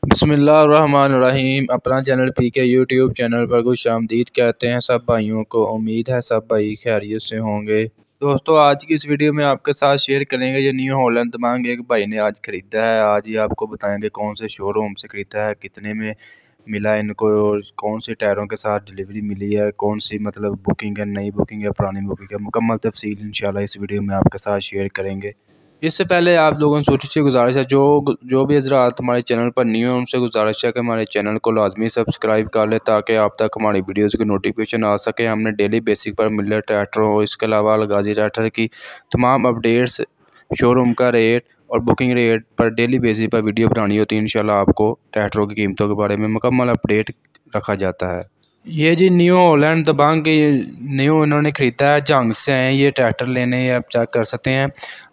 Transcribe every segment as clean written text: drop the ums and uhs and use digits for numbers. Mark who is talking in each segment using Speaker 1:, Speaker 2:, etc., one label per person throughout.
Speaker 1: बिस्मिल्लाहिर्रहमानिर्रहीम। अपना चैनल पीके YouTube channel पर खुशामदीद कहते हैं सब भाइयों को। उम्मीद है सब भाई खैरियत से होंगे। दोस्तों, आज की इस वीडियो में आपके साथ शेयर करेंगे जो न्यू हॉलैंड दबंग एक भाई ने आज ख़रीदा है। आज ही आपको बताएंगे कौन से शोरूम से ख़रीदा है, कितने में मिला इनको, और कौन से टायरों के साथ डिलीवरी मिली है, कौन सी मतलब बुकिंग है, नई बुकिंग है, पुरानी बुकिंग है। मुकम्मल तफसील इंशाल्लाह इस वीडियो में आपके साथ शेयर करेंगे। इससे पहले आप लोगों से छोटी सी गुजारिश है, जो भी हज़रात हमारे चैनल पर न्यू है उनसे गुजारिश है कि हमारे चैनल को लाजमी सब्सक्राइब कर ले ताकि आप तक हमारी वीडियोज़ की नोटिफिकेशन आ सके। हमने डेली बेसिक पर मिलर ट्रैक्टर हो, इसके अलावा अलगाजी ट्रैक्टर की तमाम अपडेट्स, शोरूम का रेट और बुकिंग रेट पर डेली बेसिस पर वीडियो बनानी होती है। इंशाल्लाह आपको ट्रैक्टरों की कीमतों के बारे में मुकम्मल अपडेट रखा जाता है। ये जी न्यू हॉलैंड दबंग के न्यू इन्होंने ख़रीदा है, जंग से हैं ये ट्रैक्टर लेने, आप चेक कर सकते हैं।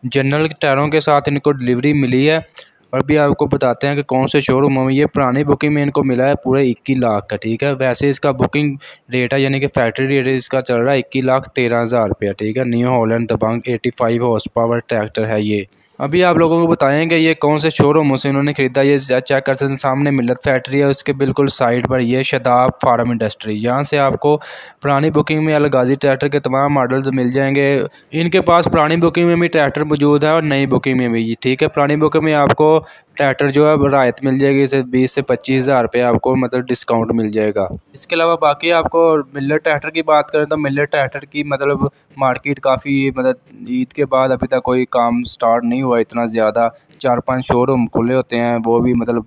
Speaker 1: जनरल टायरों के साथ इनको डिलीवरी मिली है। और भी आपको बताते हैं कि कौन से शोरूम में। ये पुरानी बुकिंग में इनको मिला है पूरे 21 लाख का, ठीक है। वैसे इसका बुकिंग रेट है यानी कि फैक्ट्री रेट इसका चल रहा है 21,13,000 रुपया, ठीक है। न्यू हॉलैंड दबंग 85 हॉर्स पावर ट्रैक्टर है ये। अभी आप लोगों को बताएंगे ये कौन से शोरूम से इन्होंने ख़रीदा। ये चेक कर सकते हैं, सामने मिल्लत फैक्ट्री है, उसके बिल्कुल साइड पर ये शदाब फार्म इंडस्ट्री। यहाँ से आपको पुरानी बुकिंग में अलगाजी ट्रैक्टर के तमाम मॉडल्स मिल जाएंगे। इनके पास पुरानी बुकिंग में भी ट्रैक्टर मौजूद है और नई बुकिंग में भी, ठीक है। पुरानी बुकिंग में आपको ट्रैक्टर जो है रायत मिल जाएगी, इसे 20 से 25 हज़ार रुपये आपको मतलब डिस्काउंट मिल जाएगा। इसके अलावा बाकी आपको मिल्लर ट्रैक्टर की बात करें तो मिल्लर ट्रैक्टर की मतलब मार्केट काफ़ी मतलब ईद के बाद अभी तक कोई काम स्टार्ट नहीं हुआ इतना ज़्यादा। 4-5 शोरूम खुले होते हैं, वो भी मतलब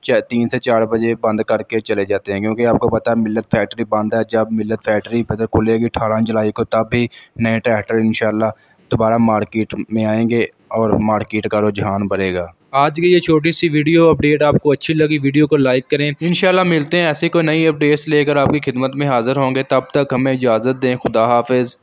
Speaker 1: 3 से 4 बजे बंद करके चले जाते हैं, क्योंकि आपको पता है मिल्लत फैक्ट्री बंद है। जब मिल्लत फैक्ट्री फिर खुलेगी 18 जुलाई को, तब भी नए ट्रैक्टर इंशाल्लाह दोबारा मार्केट में आएंगे और मार्केट का रुझान बढ़ेगा। आज की ये छोटी सी वीडियो अपडेट आपको अच्छी लगी, वीडियो को लाइक करें। इंशाल्लाह मिलते हैं ऐसी कोई नई अपडेट्स लेकर आपकी खिदमत में हाजिर होंगे। तब तक हमें इजाज़त दें। खुदा हाफिज़।